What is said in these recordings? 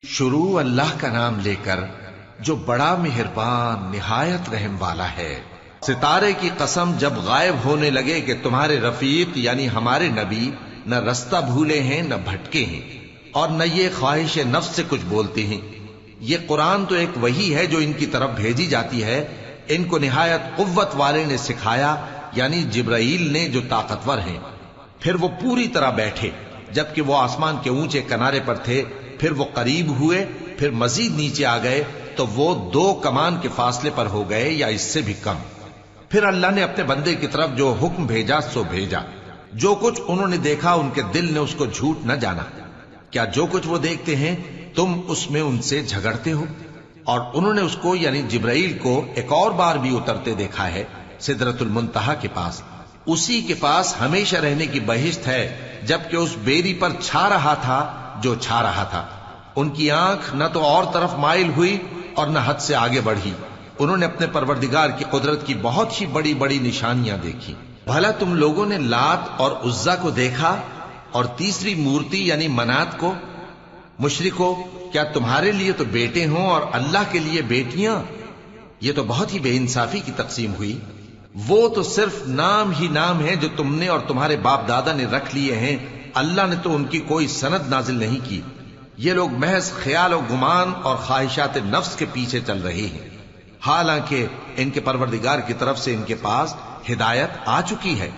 شروع اللہ کا نام لے کر جو بڑا مہربان نہایت رحم والا ہے۔ ستارے کی قسم جب غائب ہونے لگے کہ تمہارے رفیق یعنی ہمارے نبی نہ رستہ بھولے ہیں نہ بھٹکے ہیں اور نہ یہ خواہش نفس سے کچھ بولتے ہیں۔ یہ قرآن تو ایک وحی ہے جو ان کی طرف بھیجی جاتی ہے، ان کو نہایت قوت والے نے سکھایا یعنی جبرائیل نے جو طاقتور ہیں۔ پھر وہ پوری طرح بیٹھے جبکہ وہ آسمان کے اونچے کنارے پر تھے، پھر وہ قریب ہوئے، پھر مزید نیچے آ گئے تو وہ 2 کمان کے فاصلے پر ہو گئے یا اس سے بھی کم۔ پھر اللہ نے اپنے بندے کی طرف جو حکم بھیجا سو بھیجا۔ جو کچھ انہوں نے دیکھا ان کے دل نے اس کو جھوٹ نہ جانا۔ کیا جو کچھ وہ دیکھتے ہیں تم اس میں ان سے جھگڑتے ہو؟ اور انہوں نے اس کو یعنی جبرائیل کو ایک اور بار بھی اترتے دیکھا ہے سدرۃ المنتہا کے پاس۔ اسی کے پاس ہمیشہ رہنے کی بہشت ہے، جبکہ اس بیری پر چھا رہا تھا جو چھا رہا تھا۔ ان کی آنکھ نہ تو اور طرف مائل ہوئی اور نہ حد سے آگے بڑھی۔ انہوں نے اپنے پروردگار کی قدرت کی بہت ہی بڑی بڑی نشانیاں دیکھی۔ بھلا تم لوگوں نے لات اور عزا کو دیکھا اور تیسری مورتی یعنی منات کو؟ مشرکو، کیا تمہارے لیے تو بیٹے ہوں اور اللہ کے لیے بیٹیاں؟ یہ تو بہت ہی بے انصافی کی تقسیم ہوئی۔ وہ تو صرف نام ہی نام ہے جو تم نے اور تمہارے باپ دادا نے رکھ لیے ہیں، اللہ نے تو ان کی کوئی سند نازل نہیں کی۔ یہ لوگ محض خیال و گمان اور خواہشات نفس کے پیچھے چل رہے ہیں، حالانکہ ان کے پروردگار کی طرف سے ان کے پاس ہدایت آ چکی ہے۔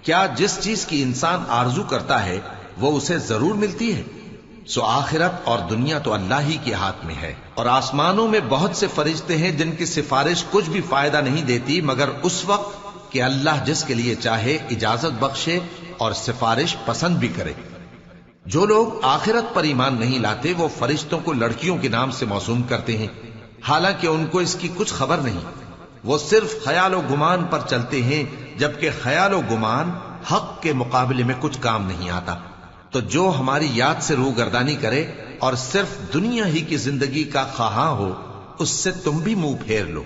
کیا جس چیز کی انسان آرزو کرتا ہے وہ اسے ضرور ملتی ہے؟ سو آخرت اور دنیا تو اللہ ہی کے ہاتھ میں ہے، اور آسمانوں میں بہت سے فرشتے ہیں جن کی سفارش کچھ بھی فائدہ نہیں دیتی مگر اس وقت کہ اللہ جس کے لیے چاہے اجازت بخشے اور سفارش پسند بھی کرے۔ جو لوگ آخرت پر ایمان نہیں لاتے وہ فرشتوں کو لڑکیوں کے نام سے موسوم کرتے ہیں، حالانکہ ان کو اس کی کچھ خبر نہیں۔ وہ صرف خیال و گمان پر چلتے ہیں، جبکہ خیال و گمان حق کے مقابلے میں کچھ کام نہیں آتا۔ تو جو ہماری یاد سے روگردانی کرے اور صرف دنیا ہی کی زندگی کا خواہاں ہو، اس سے تم بھی منہ پھیر لو۔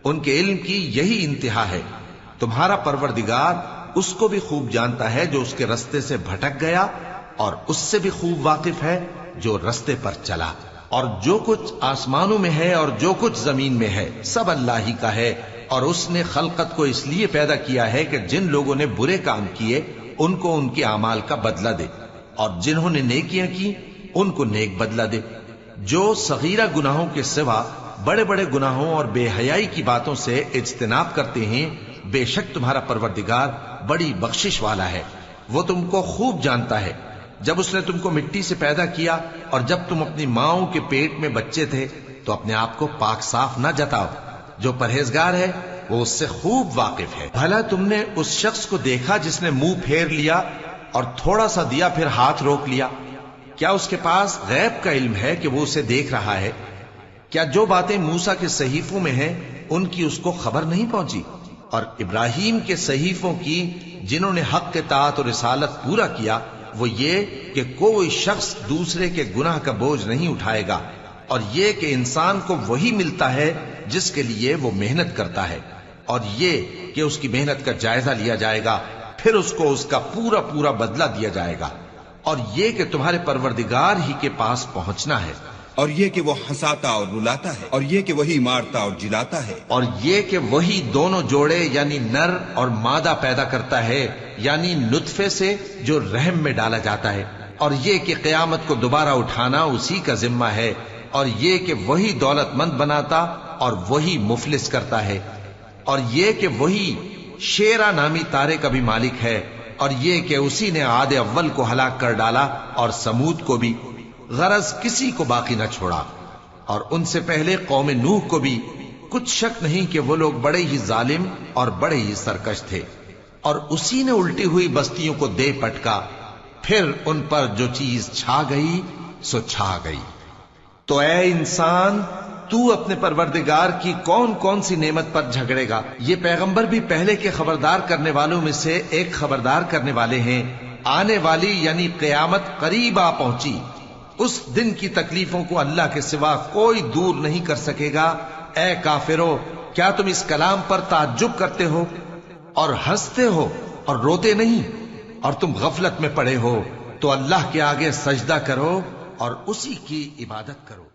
ان کے علم کی یہی انتہا ہے۔ تمہارا پروردگار اس کو بھی خوب جانتا ہے جو اس کے رستے سے بھٹک گیا، اور اس سے بھی خوب واقف ہے جو رستے پر چلا۔ اور جو کچھ آسمانوں میں ہے اور جو کچھ زمین میں ہے سب اللہ ہی کا ہے، اور اس نے خلقت کو اس لیے پیدا کیا ہے کہ جن لوگوں نے برے کام کیے ان کو ان کے اعمال کا بدلہ دے، اور جنہوں نے نیکیاں کی ان کو نیک بدلہ دے۔ جو صغیرہ گناہوں کے سوا بڑے بڑے گناہوں اور بے حیائی کی باتوں سے اجتناب کرتے ہیں، بے شک تمہارا پروردگار بڑی بخشش والا ہے، وہ تم کو خوب جانتا ہے۔ جب اس نے تم کو مٹی سے پیدا کیا اور جب تم اپنی ماؤں کے پیٹ میں بچے تھے تو اپنے آپ کو پاک صاف نہ جتاؤ۔ جو پرہیزگار ہے وہ اس سے خوب واقف ہے۔ بھلا تم نے اس شخص کو دیکھا جس نے منہ پھیر لیا اور تھوڑا سا دیا پھر ہاتھ روک لیا؟ کیا اس کے پاس غیب کا علم ہے کہ وہ اسے دیکھ رہا ہے؟ کیا جو باتیں موسیٰ کے صحیفوں میں ہیں ان کی اس کو خبر نہیں پہنچی؟ اور ابراہیم کے صحیفوں کی جنہوں نے حق اطاعت اور رسالت پورا کیا، وہ یہ کہ کوئی شخص دوسرے کے گناہ کا بوجھ نہیں اٹھائے گا، اور یہ کہ انسان کو وہی ملتا ہے جس کے لیے وہ محنت کرتا ہے، اور یہ کہ اس کی محنت کا جائزہ لیا جائے گا، پھر اس کو اس کا پورا پورا بدلہ دیا جائے گا، اور یہ کہ تمہارے پروردگار ہی کے پاس پہنچنا ہے، اور یہ کہ وہ ہنساتا اور رلاتا ہے، اور یہ کہ وہی مارتا اور جلاتا ہے، اور یہ کہ وہی دونوں جوڑے یعنی نر اور مادہ پیدا کرتا ہے یعنی نطفے سے جو رحم میں ڈالا جاتا ہے، اور یہ کہ قیامت کو دوبارہ اٹھانا اسی کا ذمہ ہے، اور یہ کہ وہی دولت مند بناتا اور وہی مفلس کرتا ہے، اور یہ کہ وہی شیرا نامی تارے کا بھی مالک ہے، اور یہ کہ اسی نے عاد اول کو ہلاک کر ڈالا اور سمود کو بھی، غرض کسی کو باقی نہ چھوڑا، اور ان سے پہلے قوم نوح کو بھی۔ کچھ شک نہیں کہ وہ لوگ بڑے ہی ظالم اور بڑے ہی سرکش تھے، اور اسی نے الٹی ہوئی بستیوں کو دے پٹکا، پھر ان پر جو چیز چھا گئی سو چھا گئی۔ تو اے انسان، تو اپنے پروردگار کی کون کون سی نعمت پر جھگڑے گا؟ یہ پیغمبر بھی پہلے کے خبردار کرنے والوں میں سے ایک خبردار کرنے والے ہیں۔ آنے والی یعنی قیامت قریب آ پہنچی، اس دن کی تکلیفوں کو اللہ کے سوا کوئی دور نہیں کر سکے گا۔ اے کافرو، کیا تم اس کلام پر تعجب کرتے ہو اور ہنستے ہو اور روتے نہیں؟ اور تم غفلت میں پڑے ہو تو اللہ کے آگے سجدہ کرو اور اسی کی عبادت کرو.